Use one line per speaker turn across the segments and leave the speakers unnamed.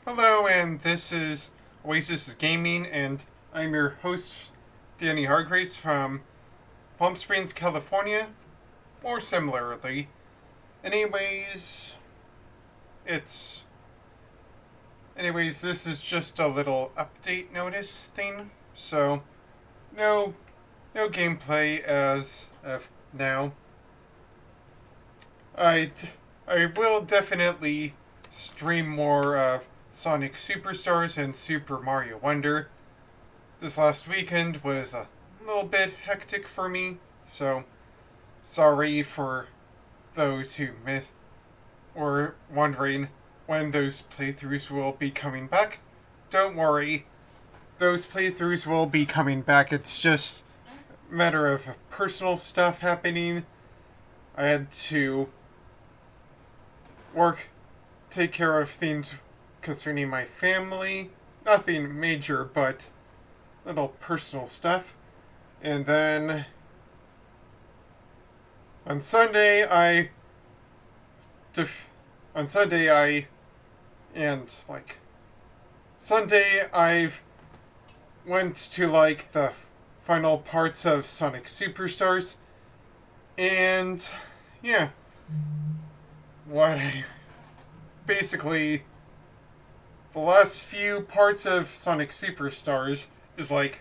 Hello, and this is Oasis Gaming, and I'm your host, Danny Hargraves from Palm Springs, California, or similarly. Anyways, it's. This is just a little update notice thing, so no, no gameplay as of now. I, I will definitely stream more of Sonic Superstars and Super Mario Wonder. This last weekend was a little bit hectic for me, so sorry for those who were wondering when those playthroughs will be coming back. Don't worry, those playthroughs will be coming back. It's just a matter of personal stuff happening. I had to work, take care of things concerning my family. Nothing major, but little personal stuff. And then on Sunday, I def- on Sunday I and like Sunday I've went to like the final parts of Sonic Superstars, and yeah, what I basically the last few parts of Sonic Superstars is like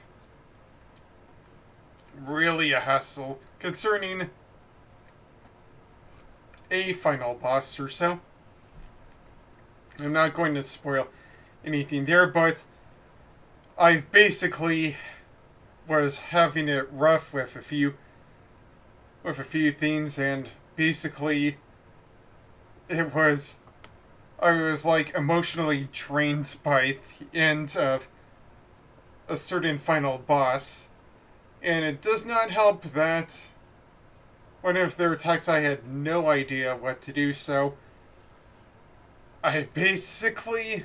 really a hassle concerning a final boss or so. I'm not going to spoil anything there, but I basically was having it rough with a few things, and basically it was I was like emotionally drained by the end of a certain final boss, and it does not help that one of their attacks I had no idea what to do, so I basically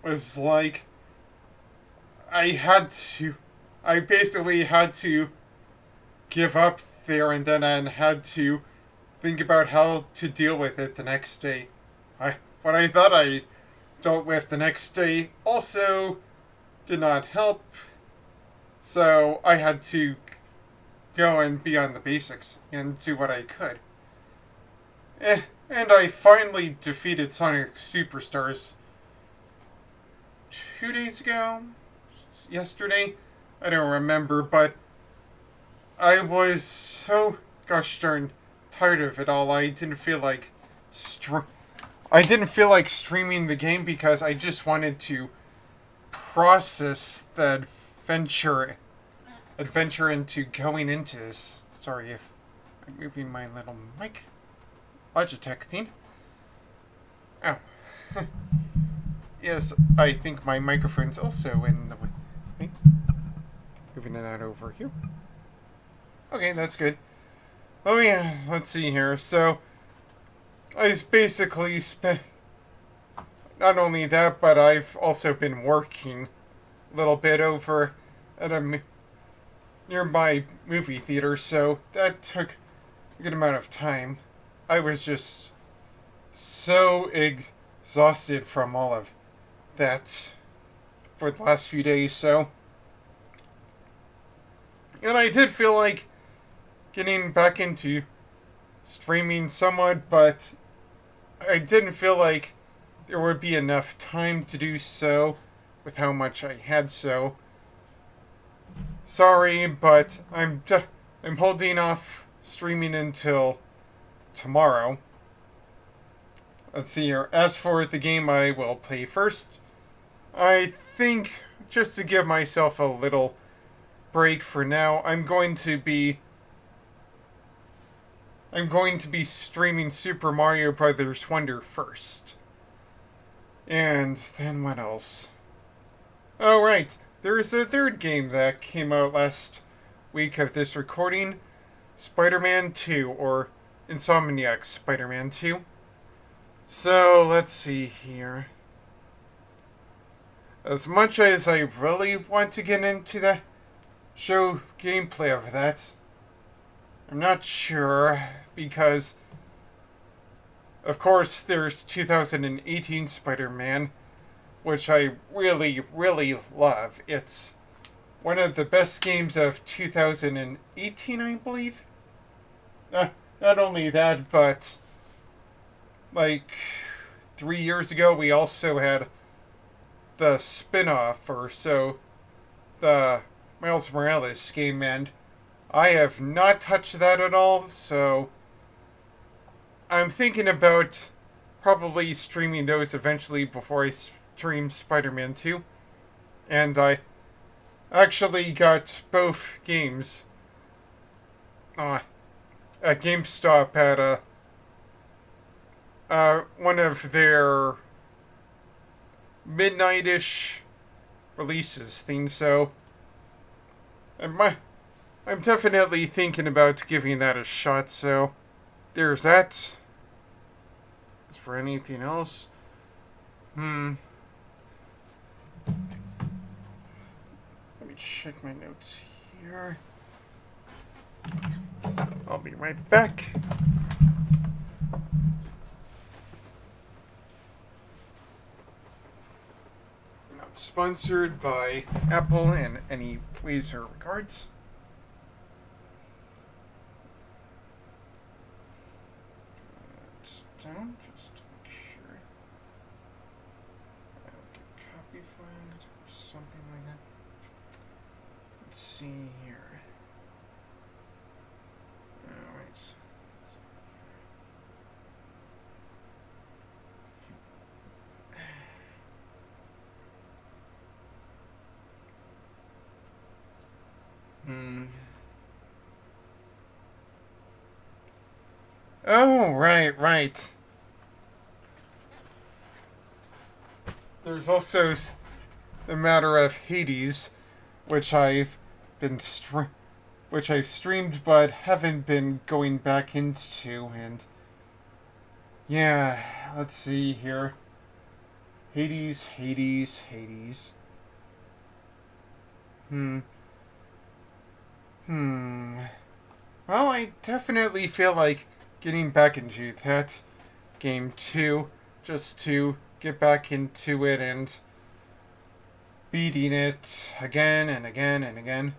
was like I had to I basically had to give up there, and then I had to think about how to deal with it the next day. What I thought I dealt with the next day also did not help, so I had to go and be on the basics and do what I could. And I finally defeated Sonic Superstars 2 days ago? Yesterday? I don't remember, but I was so gosh darn tired of it all. I didn't feel like streaming the game because I just wanted to process the adventure into going into this. Sorry if I'm moving my little mic Logitech thing. Oh. Yes, I think my microphone's also in the way. Moving that over here. Okay, that's good. Oh yeah, let's see here. So, I basically spent not only that, but I've also been working a little bit over at a nearby movie theater, so that took a good amount of time. I was just so exhausted from all of that for the last few days, so. And I did feel like getting back into streaming somewhat, but I didn't feel like there would be enough time to do so with how much I had, so sorry, but I'm holding off streaming until tomorrow. Let's see here. As for the game I will play first, I think just to give myself a little break for now, I'm going to be streaming Super Mario Brothers Wonder first. And then what else? Oh right, there is a third game that came out last week of this recording, Spider-Man 2, or Insomniac Spider-Man 2. So let's see here. As much as I really want to get into the show gameplay of that, I'm not sure, because of course there's 2018 Spider-Man, which I really, really love. It's one of the best games of 2018, I believe. Not only that, but like 3 years ago, we also had the spin off, or so, the Miles Morales game, and I have not touched that at all, so I'm thinking about probably streaming those eventually before I stream Spider Man 2. And I actually got both games uh, at GameStop at one of their midnight-ish releases things, so I'm definitely thinking about giving that a shot, so there's that. As for anything else, let me check my notes here. I'll be right back. Not sponsored by Apple in any ways or regards. Down, just to make sure. I don't get copy flagged or something like that. Let's see here. Alright. Oh, right. There's also the matter of Hades, which I've been which I've streamed but haven't been going back into, and yeah, let's see here. Hades. Well, I definitely feel like getting back into that game too, just to get back into it and beating it again and again and again.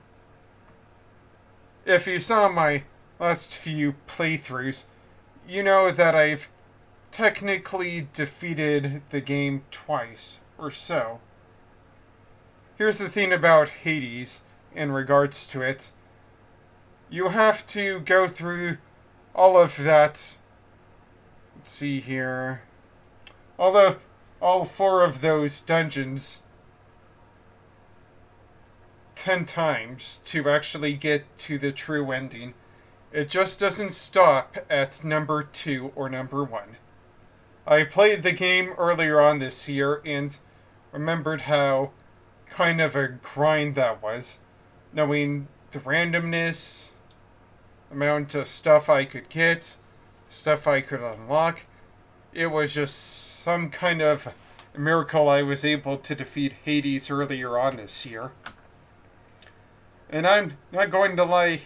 If you saw my last few playthroughs, you know that I've technically defeated the game twice or so. Here's the thing about Hades in regards to it. You have to go through all of that. Let's see here. All 4 of those dungeons 10 times to actually get to the true ending. It just doesn't stop at number 2 or number 1. I played the game earlier on this year and remembered how kind of a grind that was, knowing the randomness, amount of stuff I could get, stuff I could unlock. It was just some kind of miracle I was able to defeat Hades earlier on this year. And I'm not going to lie,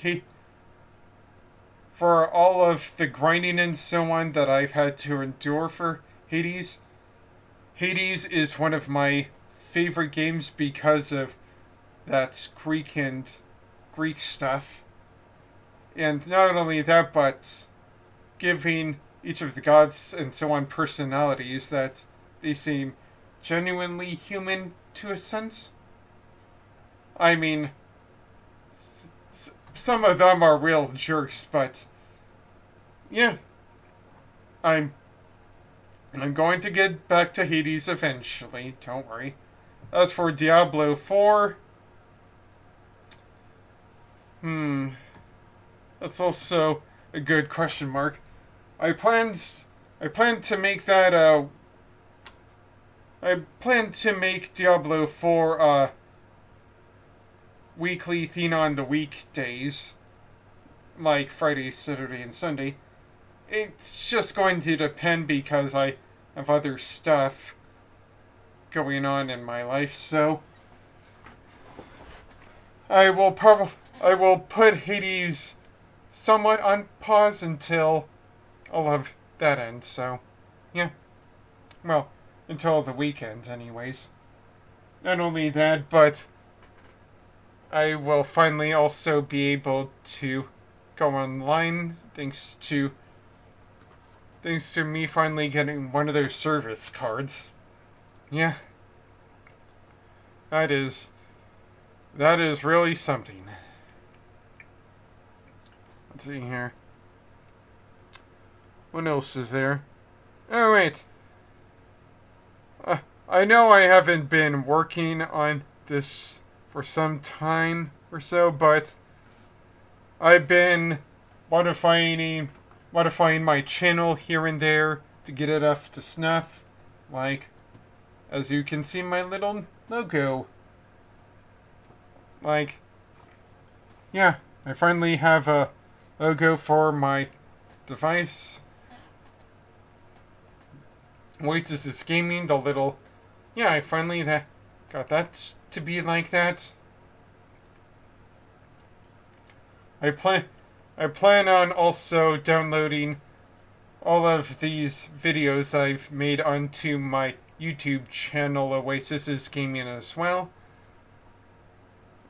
for all of the grinding and so on that I've had to endure for Hades, Hades is one of my favorite games because of that Greek stuff. And not only that, but giving each of the gods and so on personalities that they seem genuinely human to a sense. I mean, some of them are real jerks, but yeah, I'm going to get back to Hades eventually. Don't worry. As for Diablo 4, that's also a good question mark. I plan to make that I plan to make Diablo 4 weekly thing on the weekdays, like Friday, Saturday, and Sunday. It's just going to depend because I have other stuff going on in my life, so I will put Hades somewhat on pause until all of that ends, so yeah. Well, until the weekend, anyways. Not only that, but I will finally also be able to go online thanks to me finally getting one of their service cards. Yeah, that is really something. Let's see here. What else is there? Oh wait. I know I haven't been working on this for some time or so, but I've been modifying my channel here and there to get it up to snuff. Like, as you can see, my little logo. Like, yeah, I finally have a logo for my device. Oasis is Gaming, the little... Yeah, I finally got that to be like that. I plan on also downloading all of these videos I've made onto my YouTube channel, Oasis is Gaming, as well.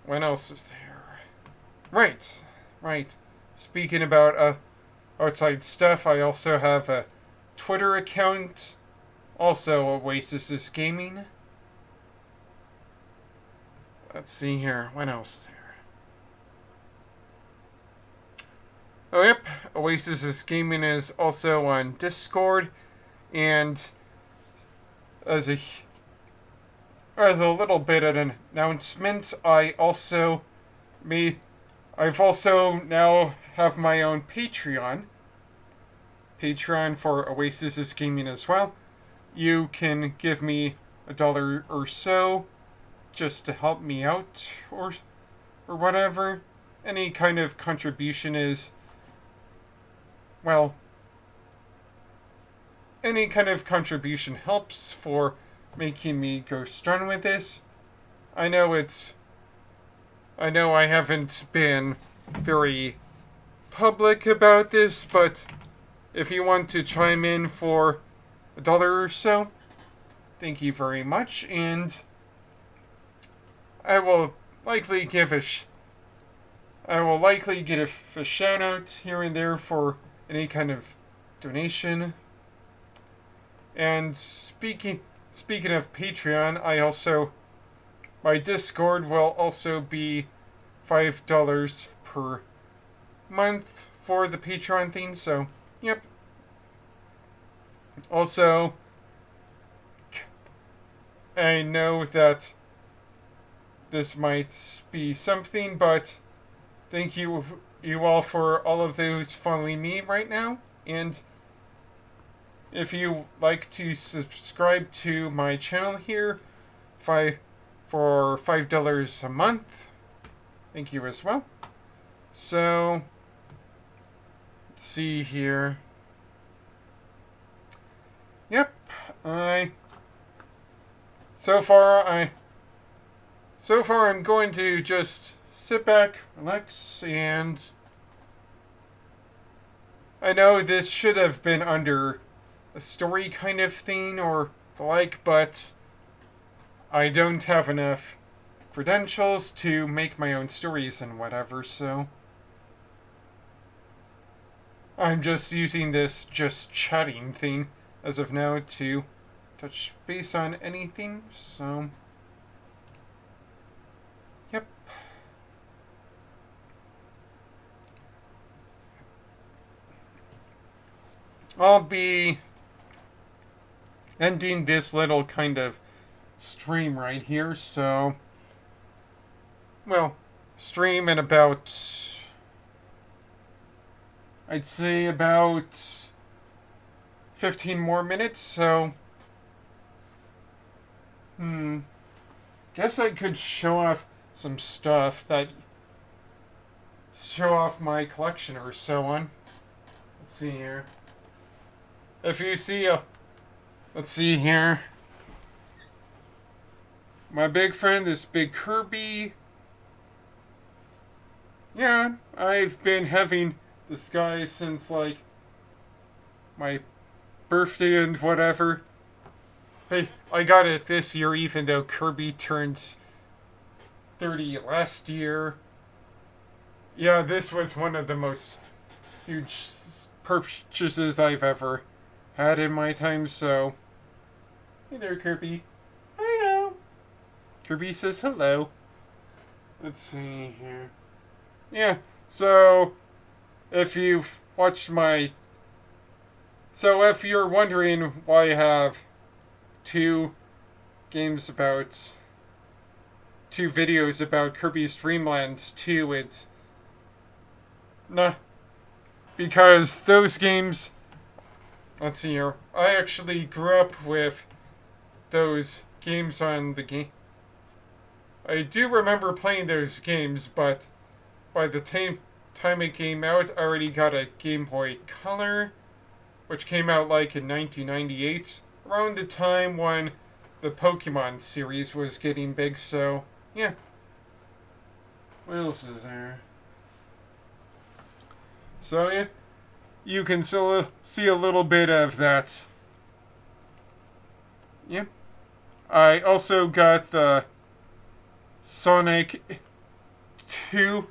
What else is there? Right. Speaking about outside stuff, I also have a Twitter account, also Oasis is Gaming. Let's see here. What else is there? Oh, yep. Oasis is Gaming is also on Discord, and as a little bit of an announcement, I've also now have my own Patreon for Oasis is Gaming as well. You can give me $1 or so just to help me out or whatever. Any kind of contribution is, well, any kind of contribution helps for making me go strong with this. I know I haven't been very public about this, but if you want to chime in for $1 or so, thank you very much, and I will likely get a shout out here and there for any kind of donation. And speaking of Patreon, my Discord will also be $5 per month for the Patreon thing, so yep. Also, I know that this might be something, but thank you all for all of those following me right now, and if you like to subscribe to my channel here for $5 a month, thank you as well. So, let's see here. Yep, so far I'm going to just sit back, relax, and I know this should have been under a story kind of thing or the like, but I don't have enough credentials to make my own stories and whatever, so I'm just using this just chatting thing as of now to touch base on anything, so yep. I'll be ending this little kind of stream right here, so, well, stream in about, I'd say about 15 more minutes, so, guess I could show off some stuff show off my collection or so on. Let's see here. If you see let's see here. My big friend, this big Kirby. Yeah, I've been having this guy since, like, my birthday and whatever. Hey, I got it this year, even though Kirby turned 30 last year. Yeah, this was one of the most huge purchases I've ever had in my time, so. Hey there, Kirby. I know. Kirby says hello. Let's see here. Yeah, so if you've watched my. So if you're wondering why I have two games about. Two videos about Kirby's Dream Land 2, it's. Nah. Because those games. Let's see here. I actually grew up with those games on the game. I do remember playing those games, but by the time it came out, I already got a Game Boy Color, which came out like in 1998, around the time when the Pokemon series was getting big, so yeah. What else is there? So yeah, you can still see a little bit of that. Yeah. I also got the Sonic 2,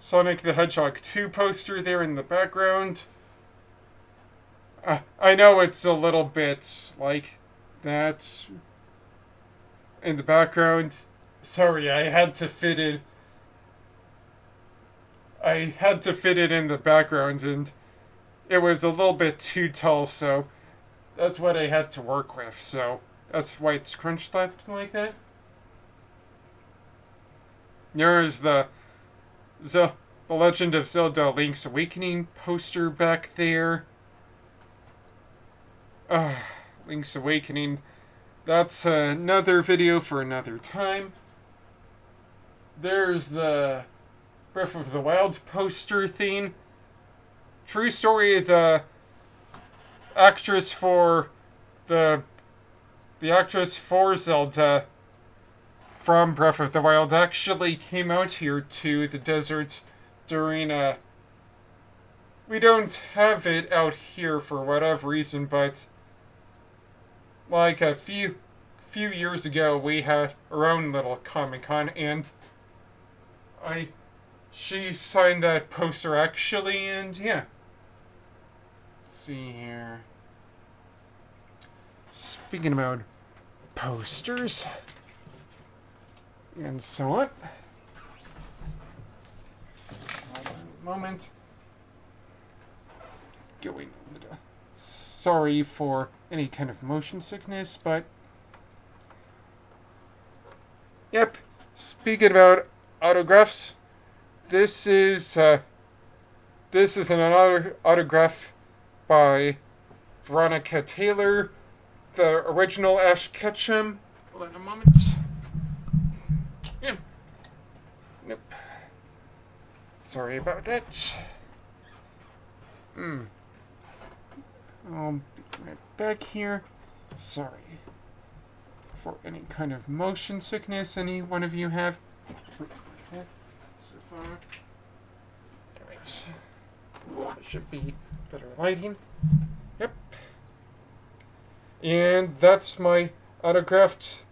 Sonic the Hedgehog 2 poster there in the background. I know it's a little bit like that in the background. Sorry, I had to fit it. I had to fit it in the background, and it was a little bit too tall, so that's what I had to work with. So that's why it's crunched like that. There's the Legend of Zelda: Link's Awakening poster back there. Link's Awakening. That's another video for another time. There's the Breath of the Wild poster thing. True story, the actress for the actress for Zelda from Breath of the Wild actually came out here to the desert during a. We don't have it out here for whatever reason, but like a few years ago, we had our own little Comic-Con, and she signed that poster actually, and yeah. Let's see here. Speaking about posters and so on. Hold on a moment. Going. Sorry for any kind of motion sickness, but yep. Speaking about autographs, this is an autograph by Veronica Taylor, the original Ash Ketchum. Hold on a moment. Yeah. Nope. Sorry about that. I'll be right back here. Sorry for any kind of motion sickness any one of you have. So far. Alright. That should be better lighting. Yep. And that's my autographed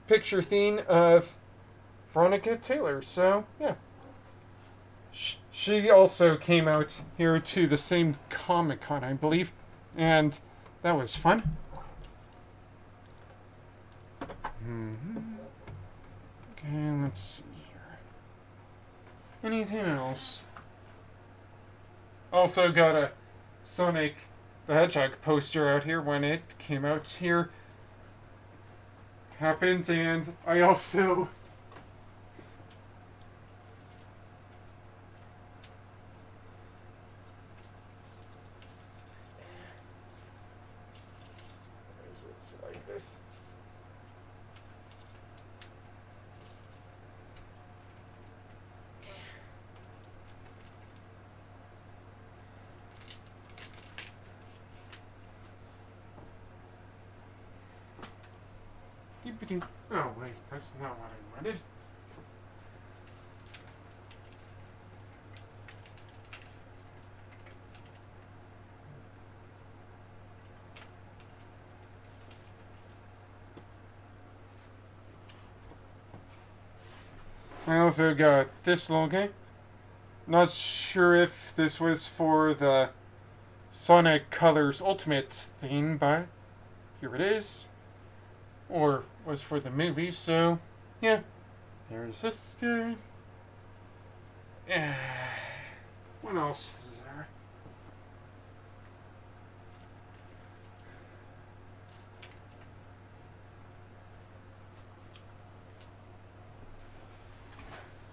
picture theme of Veronica Taylor. So, yeah. She also came out here to the same Comic-Con, I believe. And that was fun. Okay, let's see here. Anything else? Also got a Sonic the Hedgehog poster out here when it came out here. Happened, and I also. It's like this. Oh, wait, that's not what I wanted. I also got this little game. Not sure if this was for the Sonic Colors Ultimate theme, but here it is. Or was for the movie, so yeah. There's this guy. What else is there?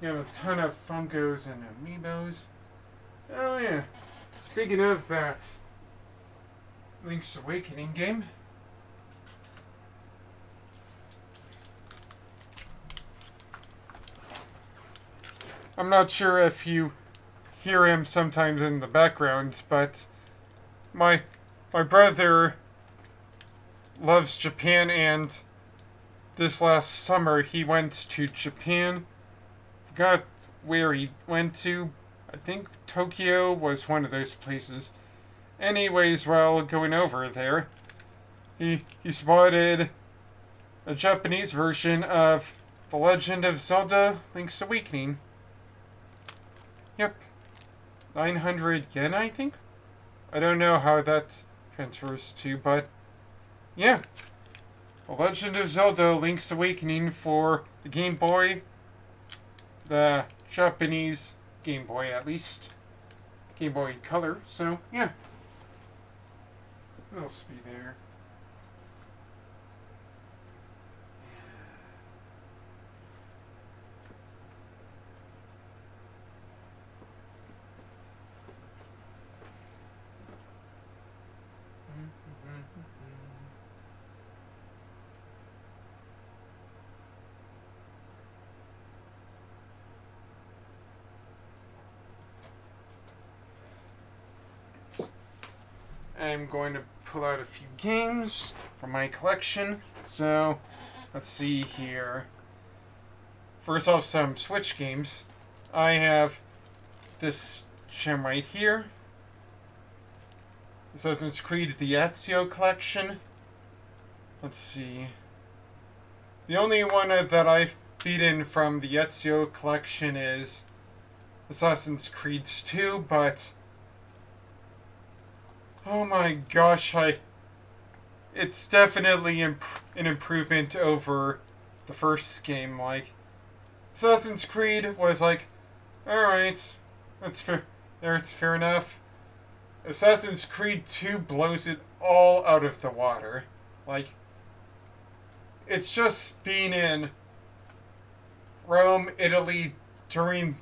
You have a ton of Funkos and Amiibos. Oh yeah. Speaking of that Link's Awakening game. I'm not sure if you hear him sometimes in the background, but my my brother loves Japan, and this last summer he went to Japan. Forgot where he went to. I think Tokyo was one of those places. Anyways, while going over there, he spotted a Japanese version of The Legend of Zelda Link's Awakening. Yep. 900 yen, I think? I don't know how that transfers to, but yeah. The Legend of Zelda Link's Awakening for the Game Boy. The Japanese Game Boy, at least. Game Boy Color, so yeah. What else be there? I'm going to pull out a few games from my collection. So, let's see here. First off, some Switch games. I have this gem right here. Assassin's Creed the Ezio Collection. Let's see. The only one that I've beaten from the Ezio Collection is Assassin's Creed 2, but oh my gosh, it's definitely an improvement over the first game. Like, Assassin's Creed was like, alright, that's fair. It's fair enough. Assassin's Creed 2 blows it all out of the water. Like, it's just being in Rome, Italy during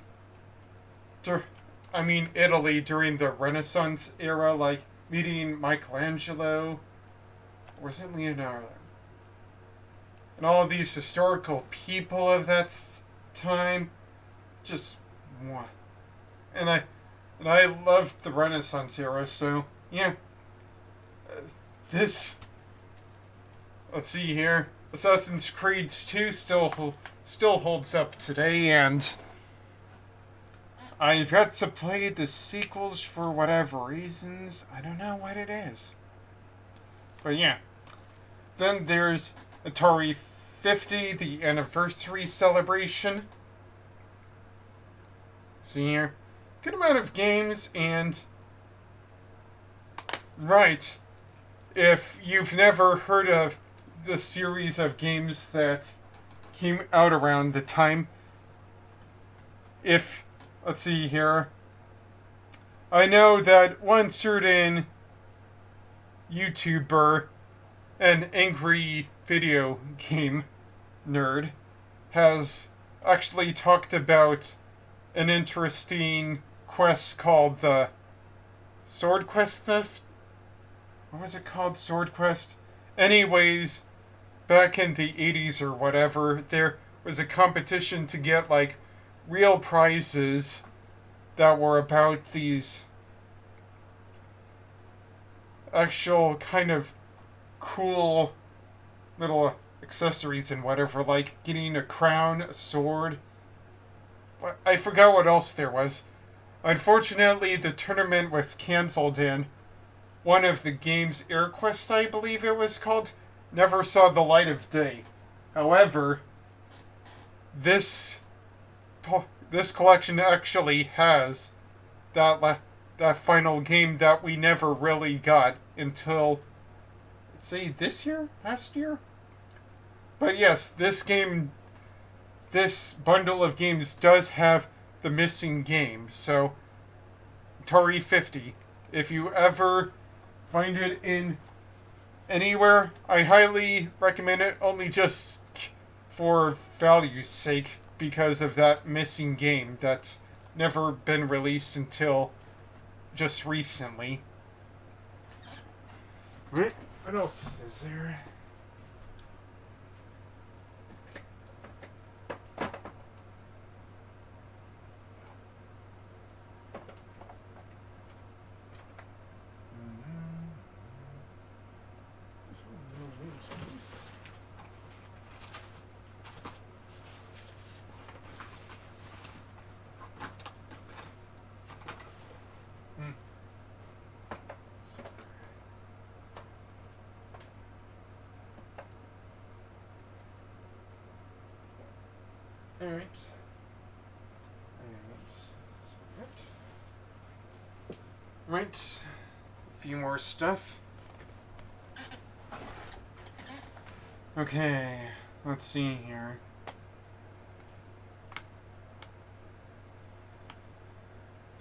Italy during the Renaissance era, like meeting Michelangelo, or was it Leonardo? And all of these historical people of that time, just mwah. And I loved the Renaissance era, so yeah. This, let's see here, Assassin's Creed 2 still holds up today, and I've yet to play the sequels for whatever reasons. I don't know what it is. But yeah. Then there's Atari 50, the anniversary celebration. See here. Good amount of games, and right. If you've never heard of the series of games that came out around the time, if let's see here. I know that one certain YouTuber, an angry video game nerd, has actually talked about an interesting quest called the Sword Quest Theft. What was it called? Sword Quest? Anyways, back in the 80s or whatever, there was a competition to get, like, real prizes that were about these actual kind of cool little accessories and whatever, like getting a crown, a sword. I forgot what else there was. Unfortunately, the tournament was cancelled, and one of the games, AirQuest, I believe it was called, never saw the light of day. However, this this collection actually has that final game that we never really got until, let's say, this year, last year. But yes, this bundle of games does have the missing game. So Atari 50, if you ever find it in anywhere, I highly recommend it. Only just for value's sake, because of that missing game that's never been released until just recently. What else is there? Alright. Right. A few more stuff. Okay. Let's see here.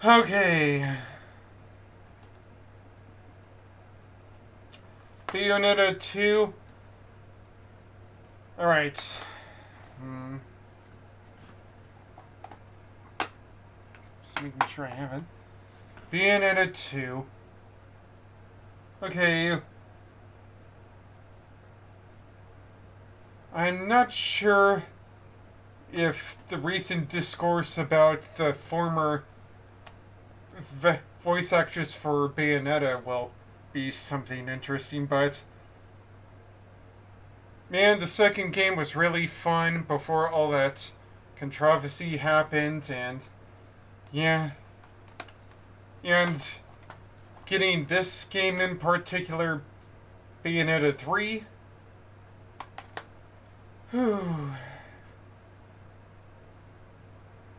Okay. Bayonetta 2. Alright. Just making sure I have it. Bayonetta 2. Okay. I'm not sure if the recent discourse about the former voice actress for Bayonetta will be something interesting, but man, the second game was really fun before all that controversy happened, and yeah. And getting this game in particular, Bayonetta 3. Whew.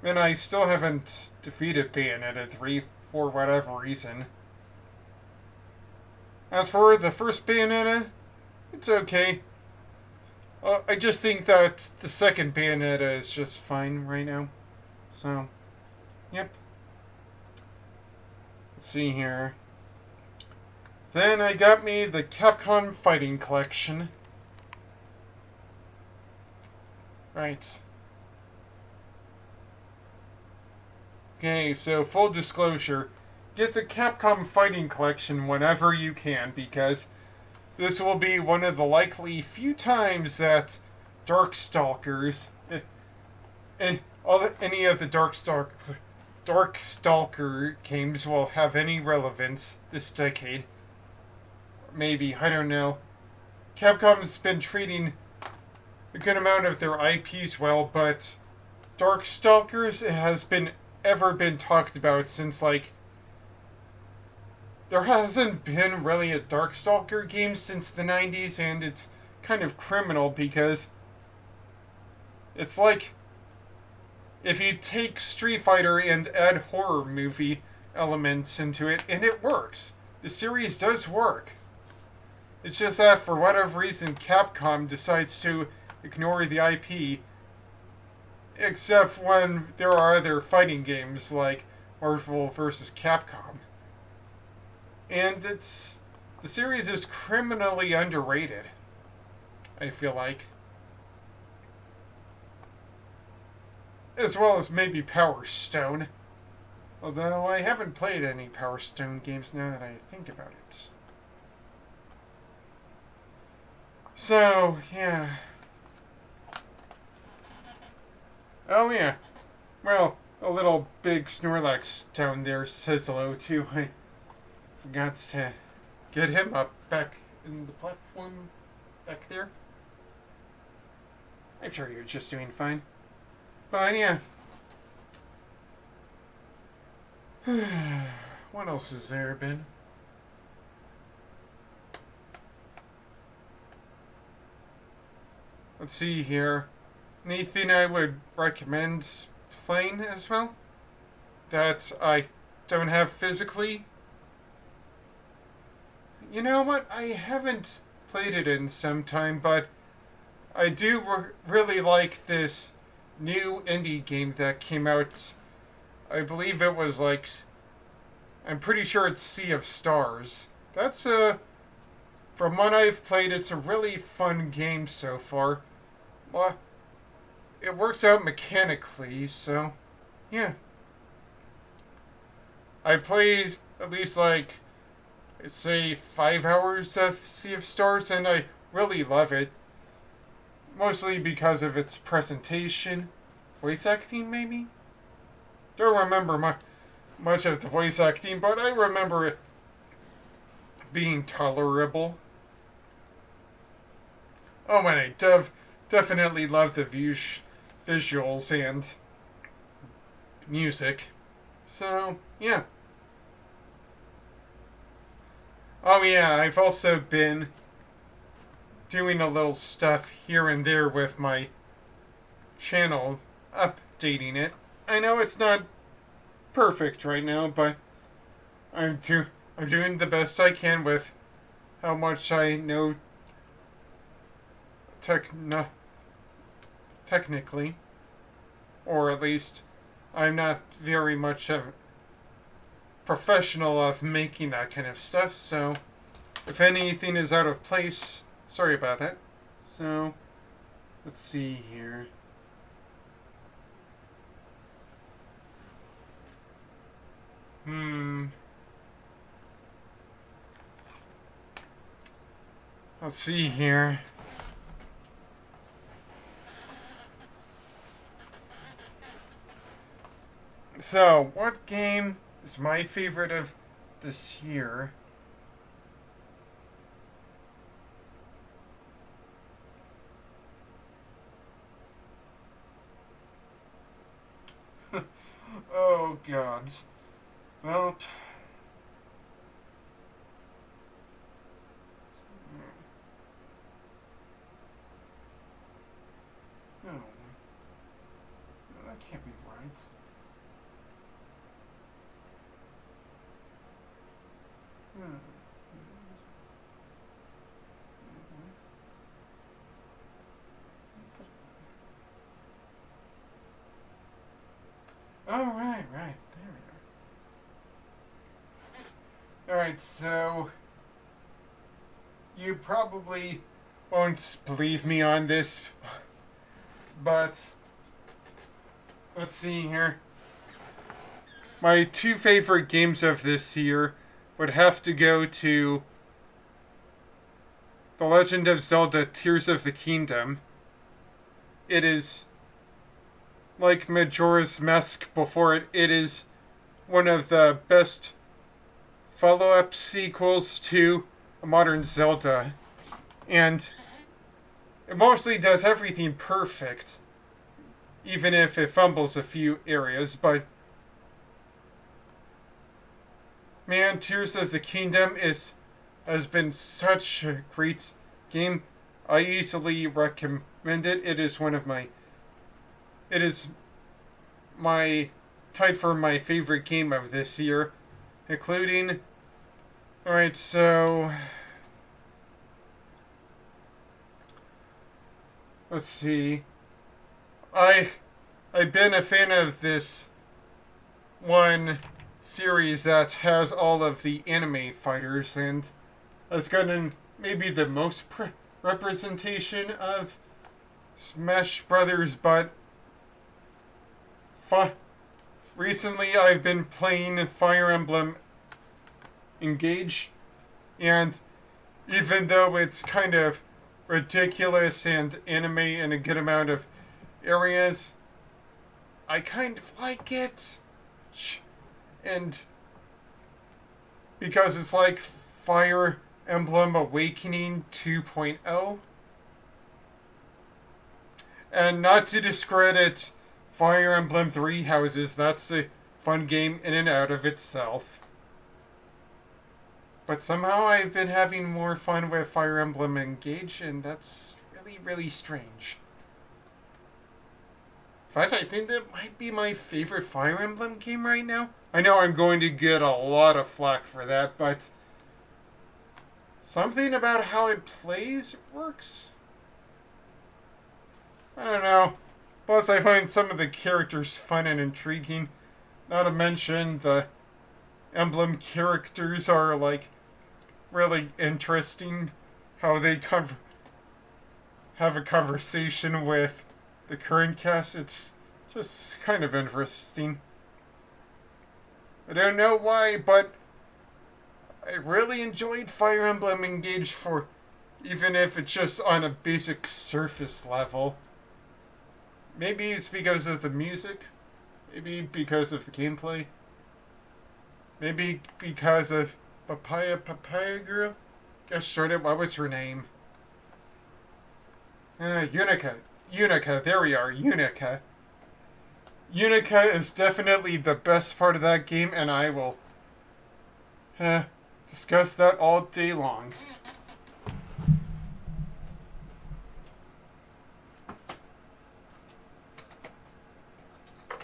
And I still haven't defeated Bayonetta 3 for whatever reason. As for the first Bayonetta, it's okay. I just think that the second Bayonetta is just fine right now. So, yep. Let's see here. Then I got me the Capcom Fighting Collection. Right. Okay, so full disclosure, get the Capcom Fighting Collection whenever you can, because this will be one of the likely few times that Darkstalkers and any of the Darkstalker games will have any relevance this decade. Maybe, I don't know. Capcom's been treating a good amount of their IPs well, but Darkstalkers has been talked about since, like, there hasn't been really a Darkstalker game since the 90s, and it's kind of criminal because it's like if you take Street Fighter and add horror movie elements into it, and it works. The series does work. It's just that for whatever reason Capcom decides to ignore the IP, except when there are other fighting games like Marvel vs. Capcom. And the series is criminally underrated, I feel like. As well as maybe Power Stone. Although I haven't played any Power Stone games now that I think about it. So, yeah. Oh, yeah. Well, a little big Snorlax down there says hello, too. I forgot to get him up back in the platform back there. I'm sure you're just doing fine. But, yeah. What else is there, Ben? Let's see here. Anything I would recommend playing as well that I don't have physically. You know what? I haven't played it in some time, but I do really like this new indie game that came out. I believe it was like, I'm pretty sure it's Sea of Stars. That's from what I've played, it's a really fun game so far. Well, it works out mechanically, so yeah. I played at least like, say, 5 hours of Sea of Stars, and I really love it. Mostly because of its presentation. Voice acting, maybe? Don't remember much of the voice acting, but I remember it being tolerable. Oh, and I definitely love the visuals and music. So, yeah. Oh, yeah, I've also been doing a little stuff here and there with my channel, updating it. I know it's not perfect right now, but I'm doing the best I can with how much I know technically, or at least I'm not very much a professional of making that kind of stuff. So if anything is out of place, sorry about that. So let's see here. Let's see here. So, what game is my favorite of this year? Oh, gods. Well, no, that can't be right. Hmm. Oh, right. There we are. Alright, so you probably won't believe me on this, but let's see here. My two favorite games of this year would have to go to The Legend of Zelda Tears of the Kingdom. It is like Majora's Mask before it. It is one of the best follow-up sequels to a modern Zelda. And it mostly does everything perfect, even if it fumbles a few areas. But man, Tears of the Kingdom has been such a great game. I easily recommend it. It is my tied for my favorite game of this year, including. All right, so let's see. I I've been a fan of this one series that has all of the anime fighters, and has gotten maybe the most representation of Smash Brothers, but recently I've been playing Fire Emblem Engage, and even though it's kind of ridiculous and anime in a good amount of areas, I kind of like it. And because it's like Fire Emblem Awakening 2.0. And not to discredit Fire Emblem Three Houses, that's a fun game in and out of itself. But somehow I've been having more fun with Fire Emblem Engage, and that's really, really strange. In fact, I think that might be my favorite Fire Emblem game right now. I know I'm going to get a lot of flack for that, but something about how it plays works. I don't know. Plus, I find some of the characters fun and intriguing. Not to mention, the emblem characters are, like, really interesting. How they have a conversation with the current cast. It's just kind of interesting. I don't know why, but I really enjoyed Fire Emblem Engage for, even if it's just on a basic surface level. Maybe it's because of the music. Maybe because of the gameplay. Maybe because of Papaya Girl. Gosh darn it, what was her name? Unica. Unica, there we are, Unica. Unica is definitely the best part of that game, and I will discuss that all day long.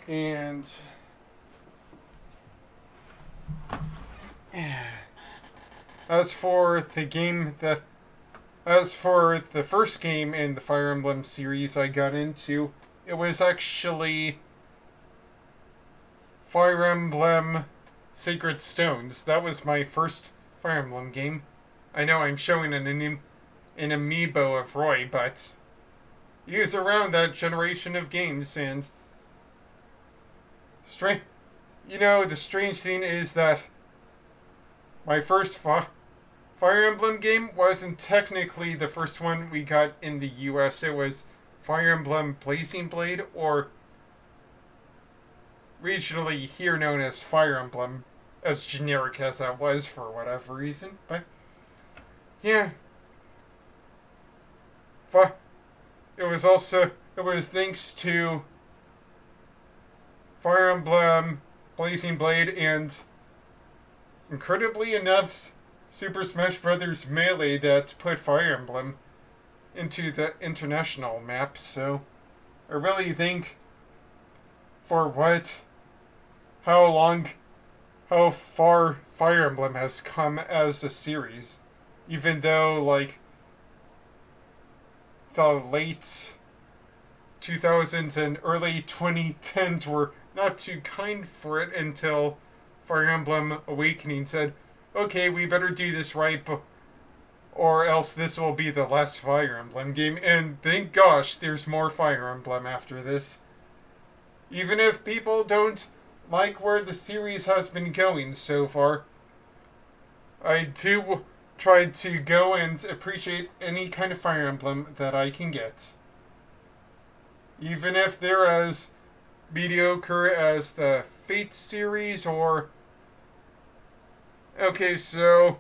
And as for the first game in the Fire Emblem series I got into, it was actually Fire Emblem Sacred Stones. That was my first Fire Emblem game. I know I'm showing an amiibo of Roy, but he was around that generation of games, and the strange thing is that my first Fire Emblem game wasn't technically the first one we got in the US. It was Fire Emblem Blazing Blade, or regionally here known as Fire Emblem, as generic as that was for whatever reason. But yeah, it was thanks to Fire Emblem Blazing Blade and, incredibly enough, Super Smash Bros. Melee that put Fire Emblem into the international map. So I really think for how far Fire Emblem has come as a series, even though, like, the late 2000s and early 2010s were not too kind for it until Fire Emblem Awakening said, okay, we better do this right, or else this will be the last Fire Emblem game. And thank gosh there's more Fire Emblem after this. Even if people don't like where the series has been going so far, I do try to go and appreciate any kind of Fire Emblem that I can get. Even if they're as mediocre as the Fate series, or... Okay, so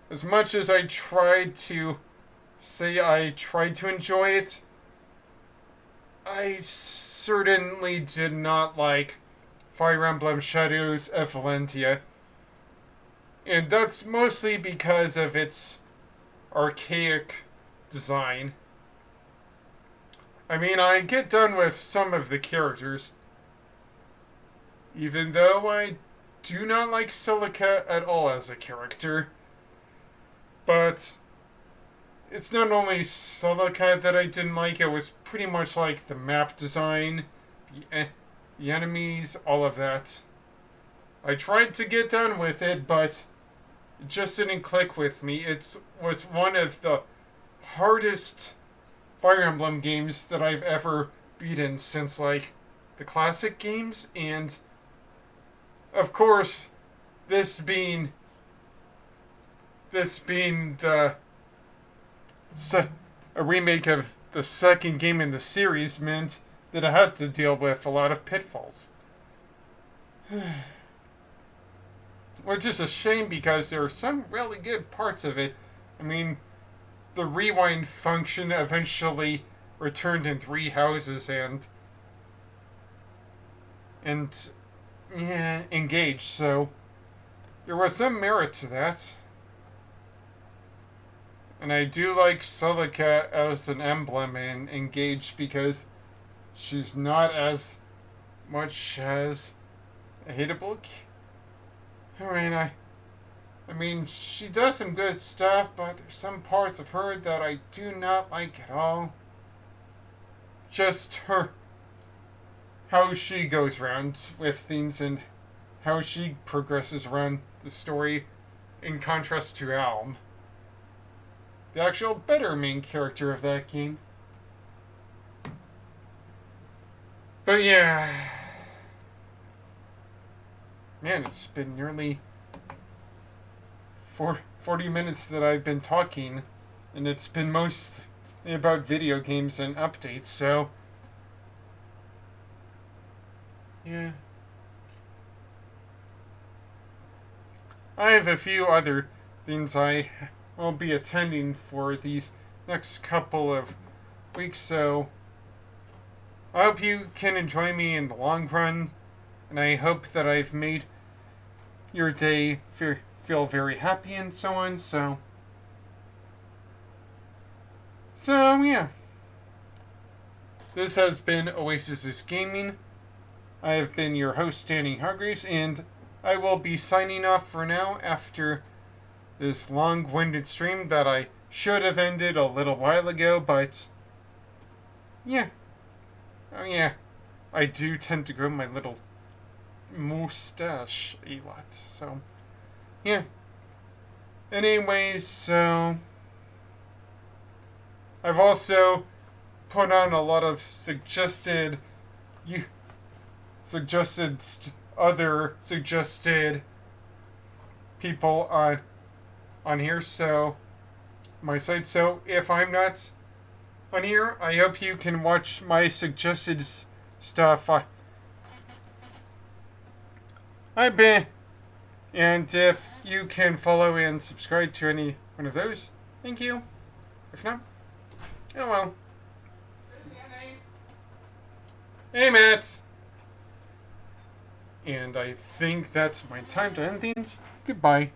as much as I tried to say I tried to enjoy it, I certainly did not like Fire Emblem Shadows of Valentia. And that's mostly because of its archaic design. I mean, I get done with some of the characters, even though I do not like Celica at all as a character. But it's not only Celica that I didn't like, it was pretty much like the map design, the enemies, all of that. I tried to get done with it, but it just didn't click with me. It was one of the hardest Fire Emblem games that I've ever beaten since, like, the classic games, and of course, this being a remake of the second game in the series meant that I had to deal with a lot of pitfalls. Which is a shame because there are some really good parts of it. I mean, the rewind function eventually returned in 3 houses and yeah, engaged, so there was some merit to that. And I do like Celica as an emblem in Engage because she's not as much as a hateable. I mean, she does some good stuff, but there's some parts of her that I do not like at all. Just her, how she goes around with things and how she progresses around the story in contrast to Alm, the actual better main character of that game. But yeah, man, it's been nearly 40 minutes that I've been talking, and it's been mostly about video games and updates, so yeah. I have a few other things I will be attending for these next couple of weeks, so I hope you can enjoy me in the long run, and I hope that I've made your day feel very happy and so on, so yeah. This has been Oasis Gaming. I have been your host, Danny Hargreaves, and I will be signing off for now after this long-winded stream that I should have ended a little while ago, but yeah. Oh yeah, I do tend to grow my little mustache a lot, so yeah. Anyways, so I've also put on a lot of other suggested people on here, so my site. So if I'm not on here, I hope you can watch my suggested stuff. I've been, and if you can follow and subscribe to any one of those, thank you. If not, oh well. Hey, Matt. And I think that's my time to end things. Goodbye.